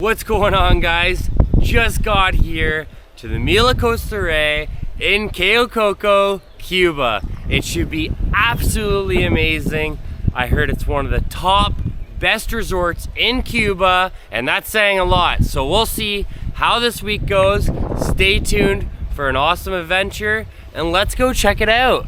What's going on, guys? Just got here to the Melia Costa Rey in Cayo Coco, Cuba. It should be absolutely amazing. I heard it's one of the top best resorts in Cuba, and that's saying a lot. So we'll see how this week goes. Stay tuned for an awesome adventure, and let's go check it out.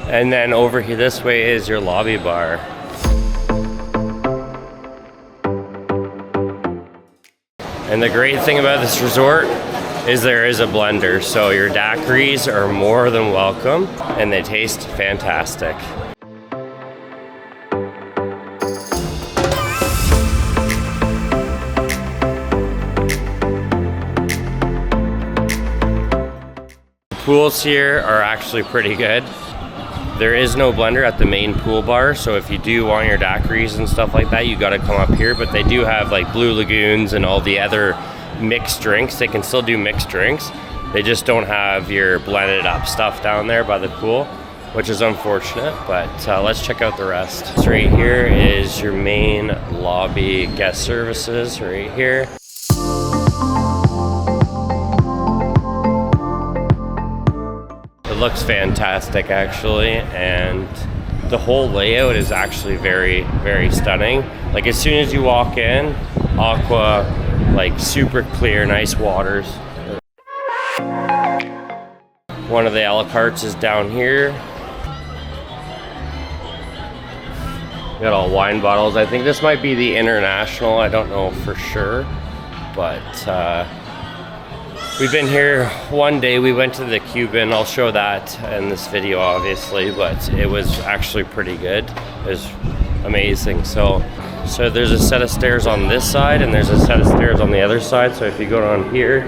And then over here this way is your lobby bar. And the great thing about this resort is there is a blender, so your daiquiris are more than welcome and they taste fantastic. The pools here are actually pretty good. There is no blender at the main pool bar, so if you do want your daiquiris and stuff like that, you gotta come up here, but they do have like Blue Lagoons and all the other mixed drinks. They can still do mixed drinks. They just don't have your blended up stuff down there by the pool, which is unfortunate, but let's check out the rest. So right here is your main lobby guest services right here. It looks fantastic actually, and the whole layout is actually very, very stunning. Like as soon as you walk in, aqua, like super clear, nice waters. One of the a la cartes is down here. Got all wine bottles. I think this might be the international, I don't know for sure, but we've been here one day. We went to the Cuban. I'll show that in this video obviously, but it was actually pretty good. It was amazing. So there's a set of stairs on this side and there's a set of stairs on the other side. So if you go down here,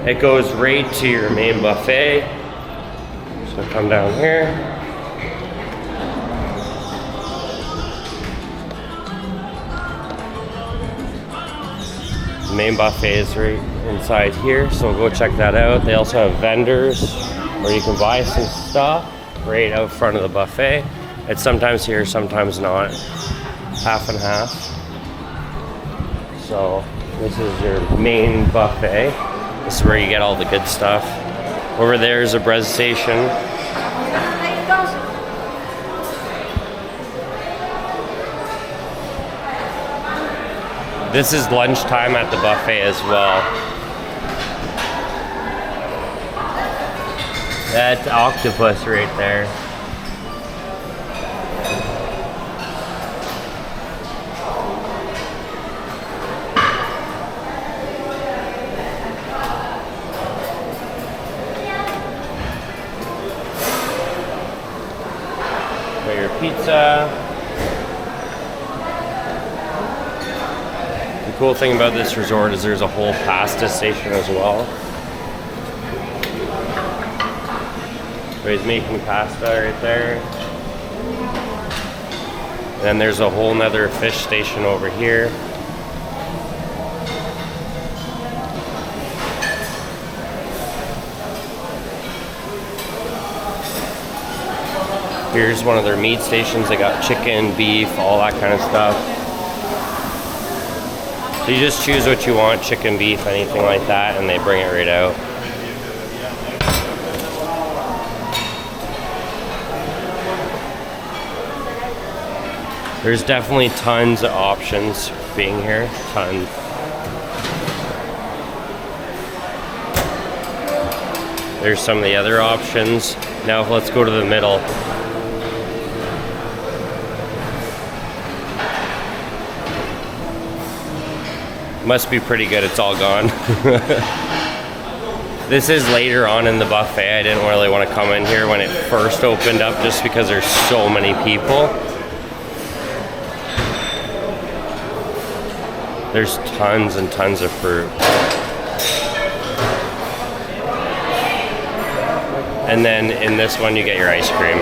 it goes right to your main buffet. So come down here. The main buffet is right inside here, so we'll go check that out. They also have vendors where you can buy some stuff right out front of the buffet. It's sometimes here, sometimes not. Half and half. So this is your main buffet. This is where you get all the good stuff. Over there is a bread station. This is lunchtime at the buffet as well. That's octopus right there. Got your pizza. The cool thing about this resort is there's a whole pasta station as well. Everybody's making pasta right there. And then there's a whole nother fish station over here. Here's one of their meat stations. They got chicken, beef, all that kind of stuff. So you just choose what you want, chicken, beef, anything like that, and they bring it right out. There's definitely tons of options being here, tons. There's some of the other options. Now let's go to the middle. Must be pretty good, it's all gone. This is later on in the buffet. I didn't really want to come in here when it first opened up just because there's so many people. There's tons and tons of fruit. And then in this one you get your ice cream.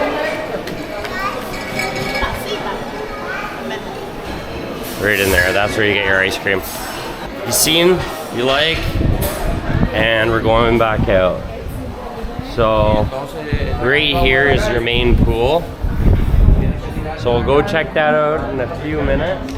Right in there, that's where you get your ice cream. You seen, you like, and we're going back out. So right here is your main pool. So we'll go check that out in a few minutes.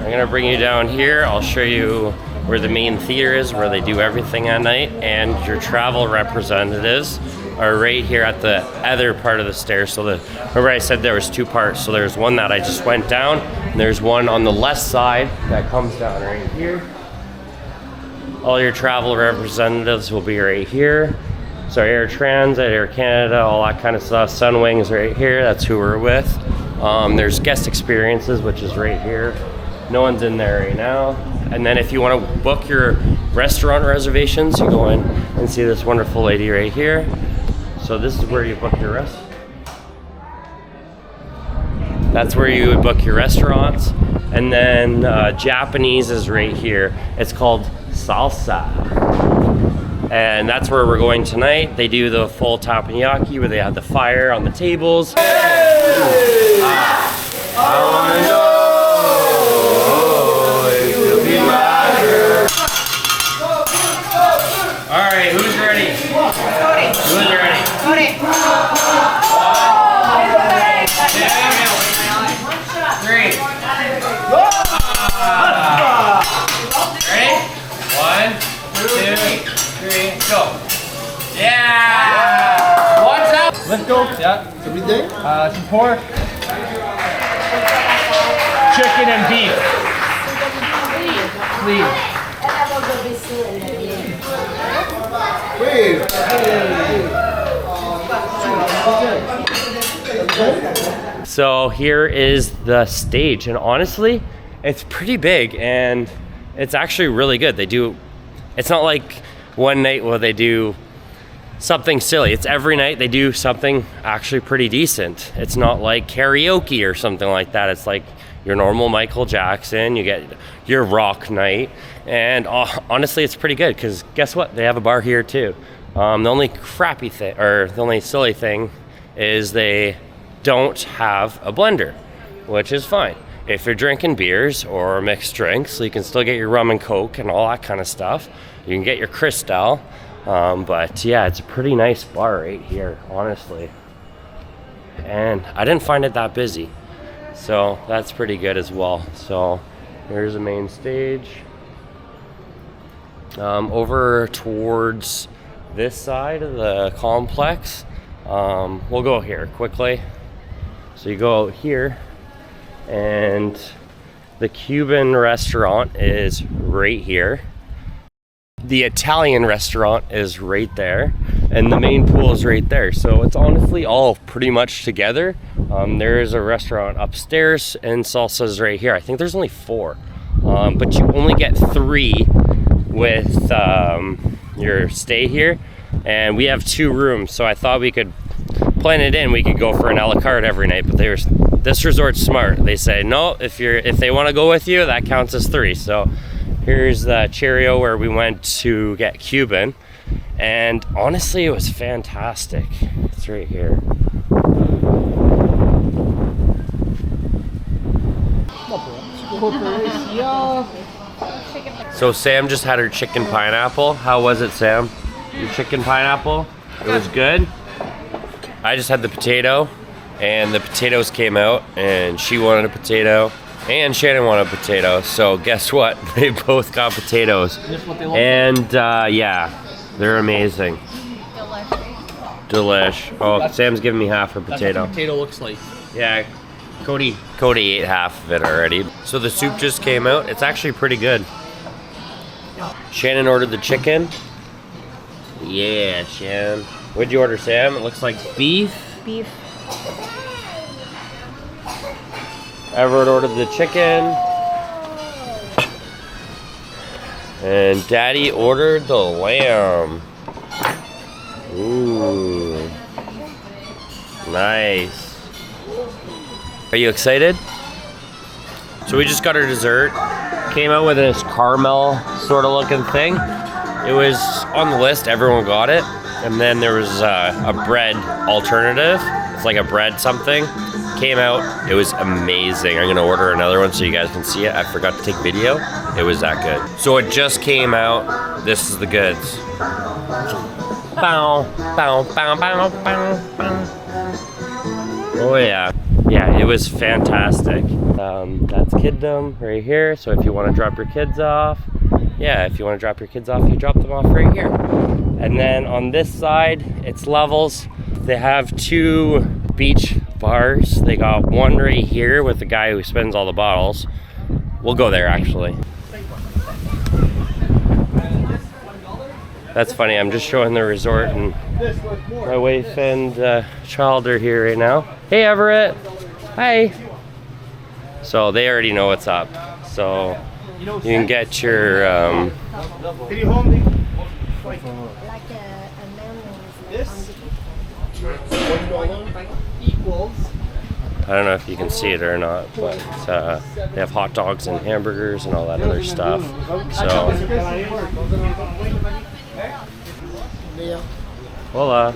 I'm gonna bring you down here. I'll show you where the main theater is, where they do everything at night, and your travel representatives are right here at the other part of the stairs. So remember I said there was two parts. So there's one that I just went down, and there's one on the left side that comes down right here. All your travel representatives will be right here. So Air Transat, Air Canada, all that kind of stuff. Sunwing's right here, that's who we're with. There's guest experiences, which is right here. No one's in there right now. And then if you want to book your restaurant reservations, you go in and see this wonderful lady right here. So this is where you book your That's where you would book your restaurants. And then Japanese is right here. It's called salsa. And that's where we're going tonight. They do the full teppanyaki where they have the fire on the tables. Hey! I wanna know if you'll be my girl. Alright, who's ready? Who's ready? Ready? 1, 2, 3, go. Yeah! What's up? Let's go. Yeah. Everything? Some pork. Chicken and beef. Please. So here is the stage, and honestly, it's pretty big and it's actually really good. It's not like one night where they do something silly. It's every night they do something actually pretty decent. It's not like karaoke or something like that. It's like your normal Michael Jackson, you get your rock night, and honestly it's pretty good because guess what? They have a bar here too. The only crappy thing, or the only silly thing, is they don't have a blender, which is fine. If you're drinking beers or mixed drinks, so you can still get your rum and coke and all that kind of stuff. You can get your Cristal, but yeah, it's a pretty nice bar right here, honestly. And I didn't find it that busy, so that's pretty good as well. So here's the main stage. Over towards this side of the complex, we'll go here quickly. So you go out here, and the Cuban restaurant is right here. The Italian restaurant is right there, and the main pool is right there. So it's honestly all pretty much together. There is a restaurant upstairs, and salsa's right here. I think there's only 4, but you only get 3 with your stay here, and we have 2 rooms. So I thought we could plan it in. We could go for an a la carte every night, but this resort's smart. They say no, if they want to go with you, that counts as 3. So here's the Cheerio where we went to get Cuban, and honestly it was fantastic. It's right here. So Sam just had her chicken pineapple. How was it, Sam? Your chicken pineapple? It was good? I just had the potato, and the potatoes came out, and she wanted a potato, and Shannon wanted a potato. So guess what? They both got potatoes. And yeah, they're amazing. Delish. Oh, Sam's giving me half her potato. That's what the potato looks like. Yeah, Cody ate half of it already. So the soup just came out. It's actually pretty good. Shannon ordered the chicken. Yeah, Shannon. What'd you order, Sam? It looks like beef. Beef. Everett ordered the chicken. And Daddy ordered the lamb. Ooh. Nice. Are you excited? So we just got our dessert. Came out with this caramel sort of looking thing. It was on the list, everyone got it. And then there was a bread alternative. It's like a bread something. Came out, it was amazing. I'm gonna order another one so you guys can see it. I forgot to take video. It was that good. So it just came out. This is the goods. Bow, bow, bow, bow, bow, bow. Oh yeah. Yeah, it was fantastic. That's Kiddom right here. So if you want to drop your kids off, you drop them off right here. And then on this side, it's levels. They have 2 beach bars. They got one right here with the guy who spins all the bottles. We'll go there actually. That's funny, I'm just showing the resort and my wife and child are here right now. Hey Everett, hi. So they already know what's up. So you can get your I don't know if you can see it or not, but they have hot dogs and hamburgers and all that other stuff. So, voila.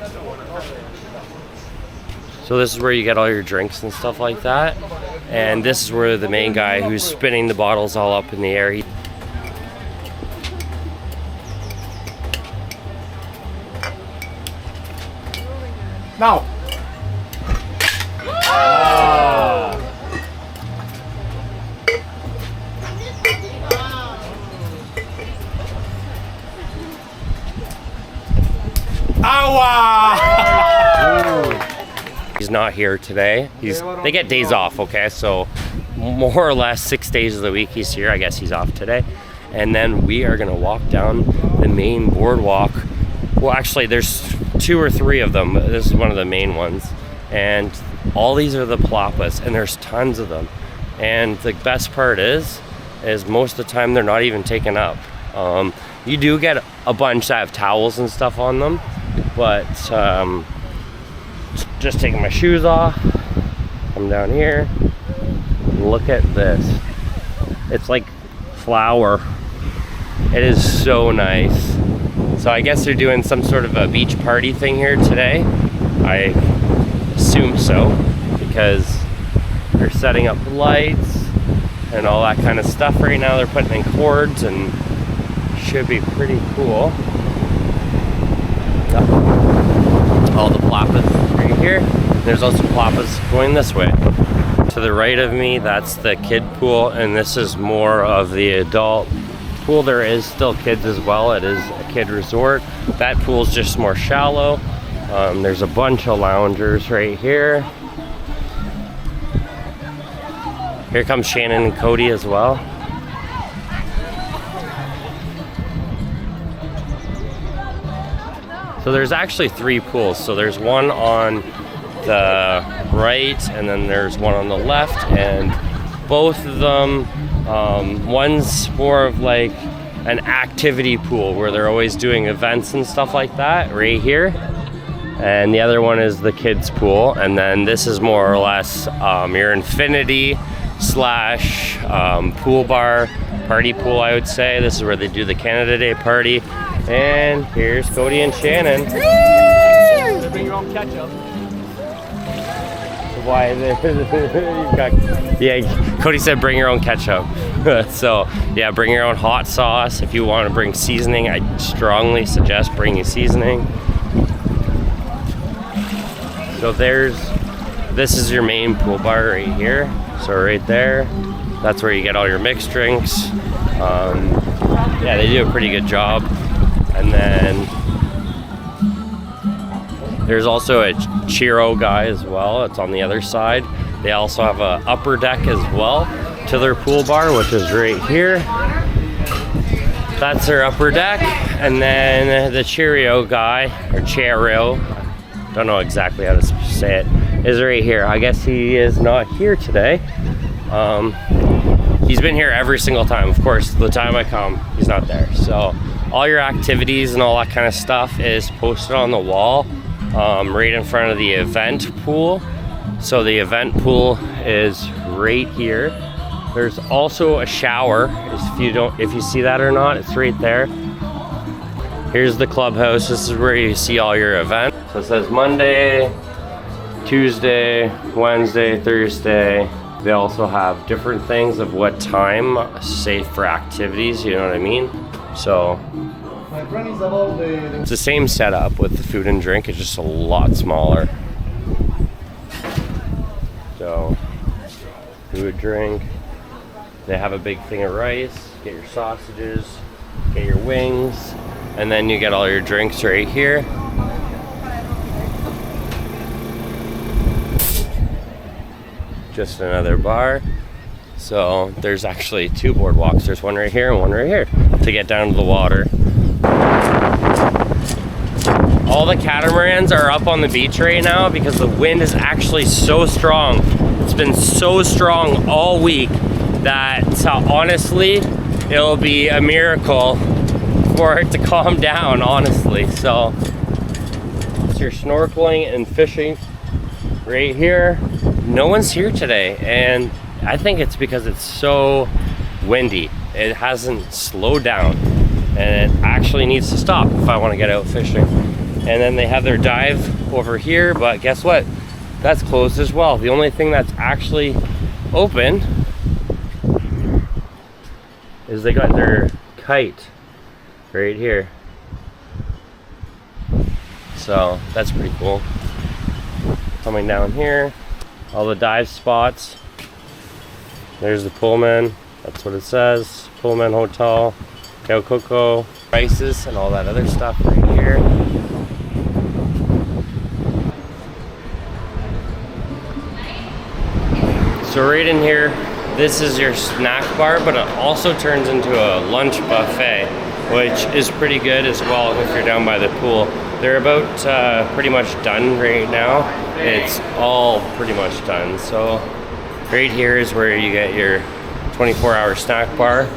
So this is where you get all your drinks and stuff like that. And this is where the main guy who's spinning the bottles all up in the air. Now. He's not here today. They get days off, okay? So more or less 6 days of the week he's here. I guess he's off today. And then we are gonna walk down the main boardwalk. Well, actually there's 2 or 3 of them. This is one of the main ones. And all these are the palapas, and there's tons of them. And the best part is most of the time they're not even taken up. You do get a bunch that have towels and stuff on them, but just taking my shoes off, come down here, look at this. It's like flour. It is so nice. So I guess they're doing some sort of a beach party thing here today. I assume so, because they're setting up lights and all that kind of stuff right now. They're putting in cords and should be pretty cool. All the palapas right here. There's also palapas going this way. To the right of me, that's the kid pool, and this is more of the adult pool. There is still kids as well. It is a kid resort. That pool's just more shallow. There's a bunch of loungers right here. Here comes Shannon and Cody as well. So there's actually 3 pools. So there's one on the right, and then there's one on the left, and both of them, one's more of like an activity pool where they're always doing events and stuff like that right here, and the other one is the kids pool. And then this is more or less your infinity slash pool bar, party pool, I would say. This is where they do the Canada Day party. And here's Cody and Shannon. Bring your own ketchup. Why? Yeah, Cody said bring your own ketchup. So yeah, bring your own hot sauce. If you want to bring seasoning, I strongly suggest bringing seasoning. So this is your main pool bar right here. So right there, that's where you get all your mixed drinks. Yeah, they do a pretty good job. And then there's also a Chiro guy as well. It's on the other side. They also have a upper deck as well to their pool bar, which is right here. That's their upper deck. And then the Cheerio guy, or Cheerio, don't know exactly how to say it, is right here. I guess he is not here today. He's been here every single time. Of course, the time I come, he's not there. So all your activities and all that kind of stuff is posted on the wall right in front of the event pool. So the event pool is right here. There's also a shower. If you see that or not, it's right there. Here's the clubhouse. This is where you see all your events. So it says Monday, Tuesday, Wednesday, Thursday. They also have different things of what time safe for activities, you know what I mean? So it's the same setup with the food and drink, it's just a lot smaller. So food, drink. They have a big thing of rice, get your sausages, get your wings, and then you get all your drinks right here. Just another bar. So there's actually two boardwalks. There's one right here and one right here to get down to the water. All the catamarans are up on the beach right now because the wind is actually so strong. It's been so strong all week that honestly, it'll be a miracle for it to calm down, honestly. So you're snorkeling and fishing right here. No one's here today, and I think it's because it's so windy. It hasn't slowed down, and it actually needs to stop if I want to get out fishing. And then they have their dive over here, but guess what? That's closed as well. The only thing that's actually open is they got their kite right here. So that's pretty cool. Coming down here, all the dive spots. There's the Pullman, that's what it says. Pullman Hotel, Cayo Coco, prices and all that other stuff right here. So right in here, this is your snack bar, but it also turns into a lunch buffet, which is pretty good as well if you're down by the pool. They're about pretty much done right now. It's all pretty much done. So right here is where you get your 24-hour snack bar.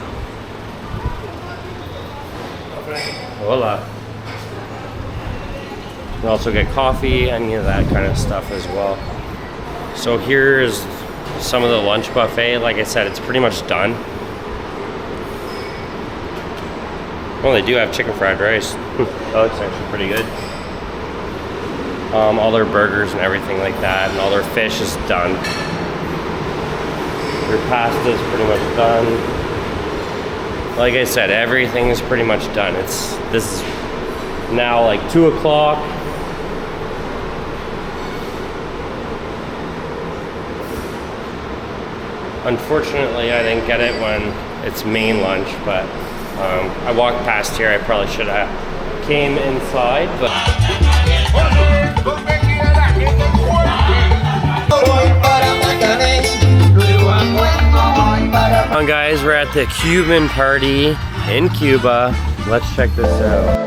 Hola. You also get coffee, any of that kind of stuff as well. So here's some of the lunch buffet. Like I said, it's pretty much done. Well, they do have chicken fried rice. That looks actually pretty good. All their burgers and everything like that, and all their fish is done. Their pasta is pretty much done. Like I said, everything is pretty much done. This is now like 2 o'clock. Unfortunately, I didn't get it when it's main lunch, but I walked past here. I probably should have came inside, but guys, we're at the Cuban party in Cuba. Let's check this out.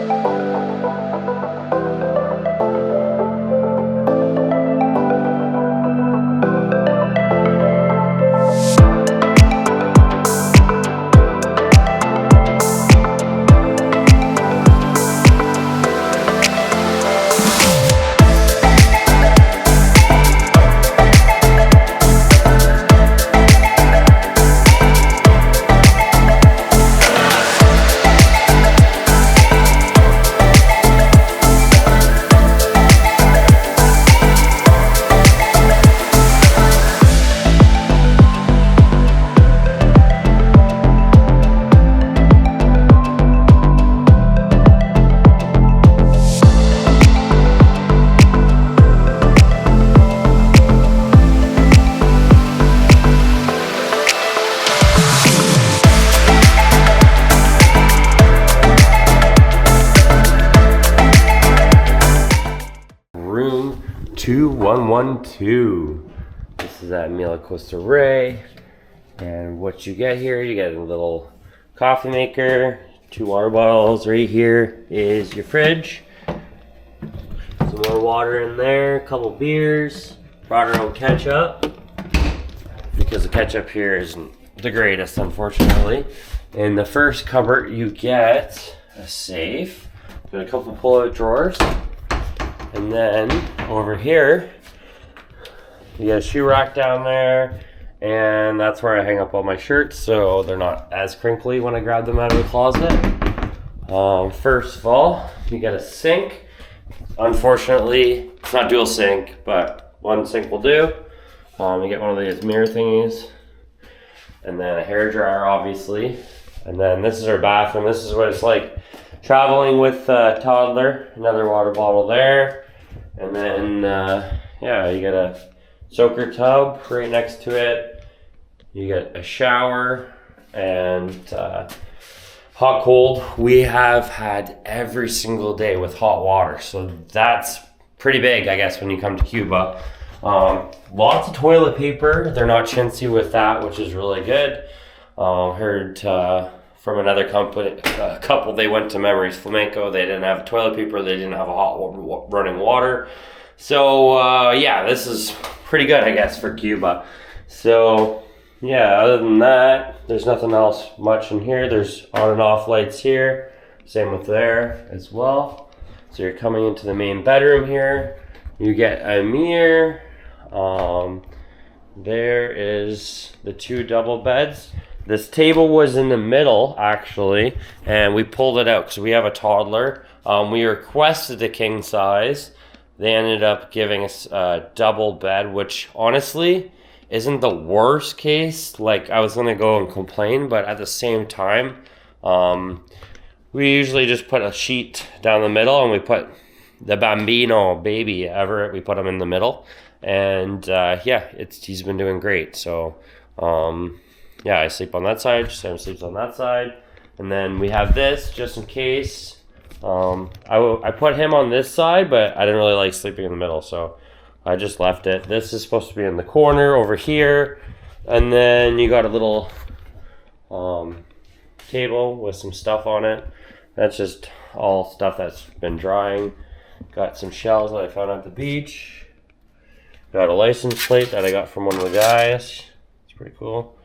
Room 2112. This is at Melia Costa Rey. And what you get here, you get a little coffee maker, 2 water bottles. Right here is your fridge. Some more water in there, a couple beers. Brought our own ketchup because the ketchup here isn't the greatest, unfortunately. In the first cupboard, you get a safe, got a couple pull-out drawers, and then over here, you got a shoe rack down there, and that's where I hang up all my shirts so they're not as crinkly when I grab them out of the closet. First of all, you get a sink. Unfortunately, it's not dual sink, but one sink will do. You get one of these mirror thingies, and then a hair dryer, obviously. And then this is our bathroom. This is what it's like traveling with a toddler. Another water bottle there, and then yeah, you get a soaker tub right next to it. You get a shower and hot cold. We have had every single day with hot water, so that's pretty big, I guess, when you come to Cuba. Lots of toilet paper. They're not chintzy with that, which is really good. Heard from another couple, they went to Memories Flamenco. They didn't have toilet paper. They didn't have a hot running water. So yeah, this is pretty good, I guess, for Cuba. So yeah, other than that, there's nothing else much in here. There's on and off lights here. Same with there as well. So you're coming into the main bedroom here. You get a mirror. There is the 2 double beds. This table was in the middle, actually, and we pulled it out because we have a toddler. We requested a king size. They ended up giving us a double bed, which honestly isn't the worst case. Like, I was gonna go and complain, but at the same time, we usually just put a sheet down the middle, and we put the bambino baby Everett. We put him in the middle, and yeah, he's been doing great. So yeah, I sleep on that side. Sam sleeps on that side, and then we have this just in case. I put him on this side, but I didn't really like sleeping in the middle, so I just left it. This is supposed to be in the corner over here, and then you got a little table with some stuff on it. That's just all stuff that's been drying. Got some shells that I found at the beach. Got a license plate that I got from one of the guys. It's pretty cool.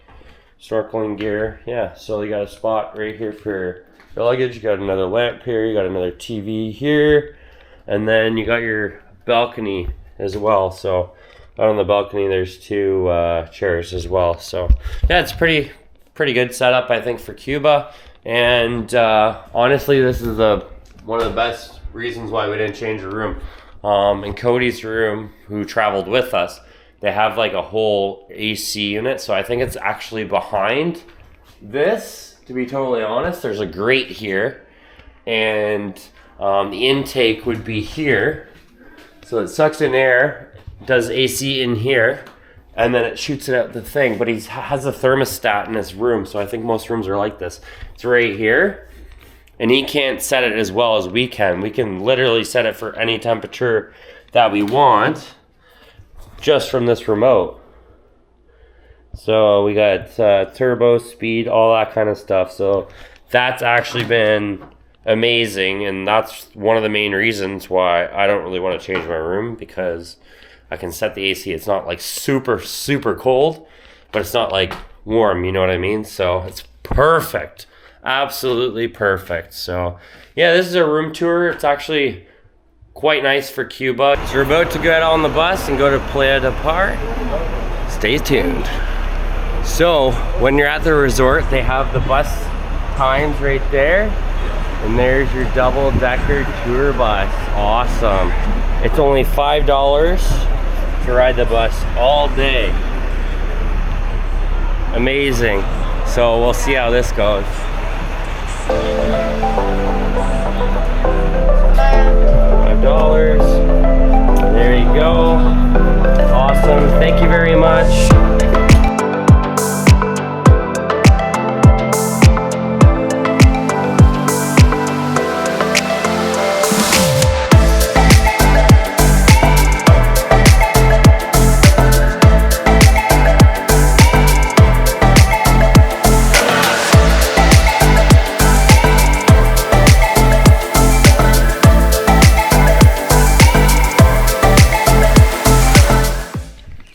Snorkeling gear. Yeah, so you got a spot right here for your luggage. You got another lamp here. You got another TV here. And then you got your balcony as well. So out on the balcony, there's 2 chairs as well. So yeah, it's pretty good setup, I think, for Cuba. And honestly, this is one of the best reasons why we didn't change the room. In Cody's room, who traveled with us, they have like a whole AC unit. So I think it's actually behind this, to be totally honest. There's a grate here, and the intake would be here. So it sucks in air, does AC in here, and then it shoots it out the thing. But he has a thermostat in his room, so I think most rooms are like this. It's right here, and he can't set it as well as we can. We can literally set it for any temperature that we want just from this remote. So we got turbo, speed, all that kind of stuff. So that's actually been amazing, and that's one of the main reasons why I don't really want to change my room, because I can set the AC. It's not like super cold, but it's not like warm, you know what I mean? So it's perfect, absolutely perfect. So yeah, this is a room tour. It's actually quite nice for Cuba. So we're about to get on the bus and go to Playa del Par. Stay tuned. So when you're at the resort, they have the bus times right there. And there's your double-decker tour bus. Awesome. It's only $5 to ride the bus all day. Amazing. So we'll see how this goes. $5. There you go. Awesome. Thank you very much.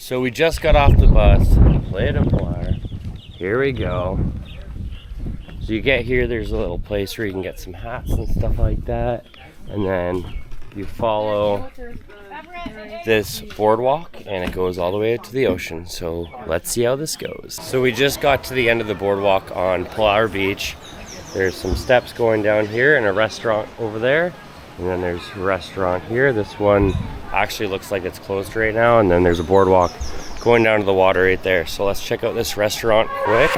So we just got off the bus, Playa de Pilar. Here we go. So you get here, there's a little place where you can get some hats and stuff like that. And then you follow this boardwalk and it goes all the way out to the ocean. So let's see how this goes. So we just got to the end of the boardwalk on Pilar Beach. There's some steps going down here and a restaurant over there. And then there's a restaurant here. This one actually looks like it's closed right now. And then there's a boardwalk going down to the water right there. So let's check out this restaurant quick.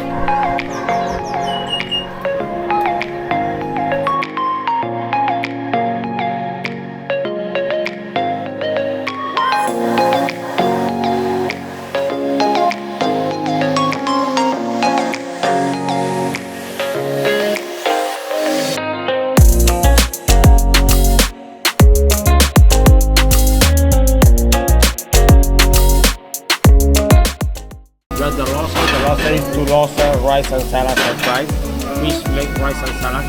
Rice and salad and fries, fish plate, rice and salad.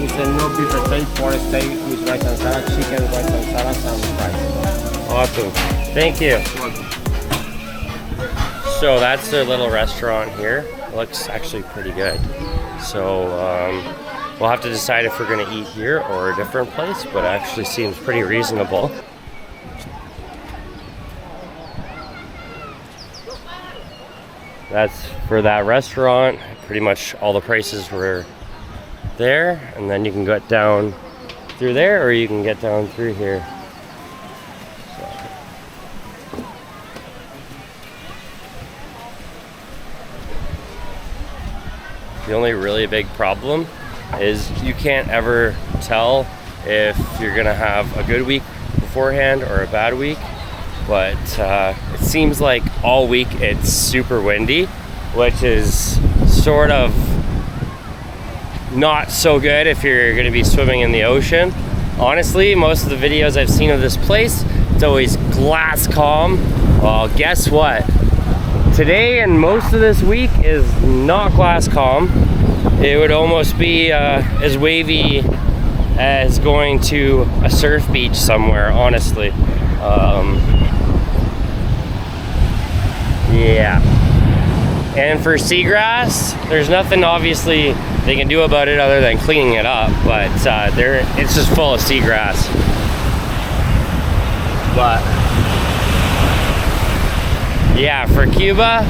It's a no beef steak, pork steak with rice and salad, chicken, rice and salad, and fries. Awesome. Thank you. So that's their little restaurant here. It looks actually pretty good. So we'll have to decide if we're going to eat here or a different place, but it actually seems pretty reasonable. That's for that restaurant. Pretty much all the prices were there, and then you can get down through there or you can get down through here. So. The only really big problem is you can't ever tell if you're gonna have a good week beforehand or a bad week. But it seems like all week it's super windy, which is sort of not so good if you're going to be swimming in the ocean. Honestly, most of the videos I've seen of this place, it's always glass calm. Well, guess what? Today and most of this week is not glass calm. It would almost be as wavy as going to a surf beach somewhere, honestly. Yeah. And for seagrass, there's nothing obviously they can do about it other than cleaning it up, but it's just full of seagrass. But yeah, for Cuba,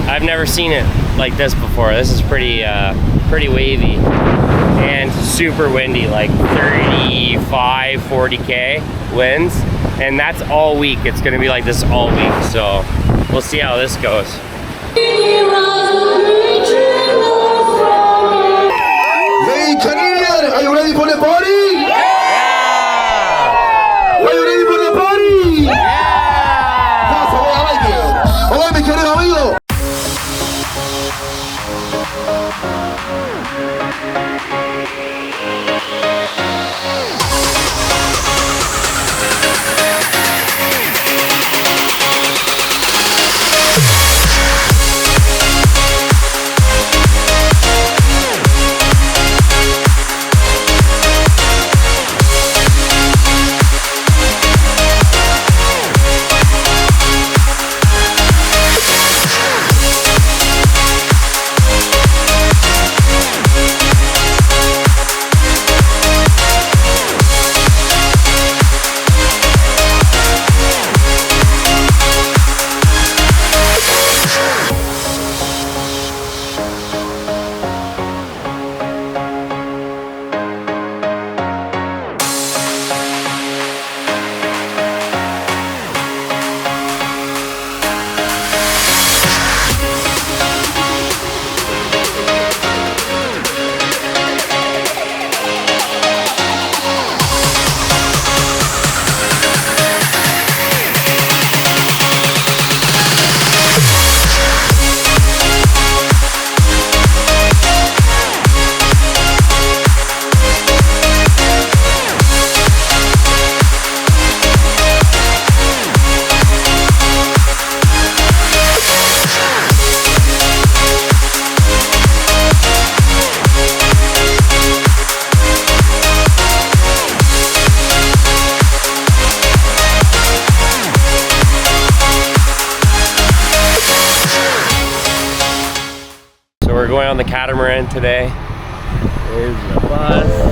I've never seen it like this before. This is pretty wavy and super windy, like 35, 40K winds. And that's all week. It's gonna be like this all week. So we'll see how this goes. Hey, Canadian, are you ready for the party? Yeah! Are you ready for the party? Yeah! That's the way I like it. All right, mi querido amigo. going on the catamaran today. There's the bus.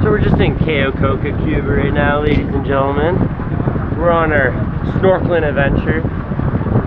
So we're just in Cayo Coco Cuba right now, ladies and gentlemen. We're on our snorkeling adventure.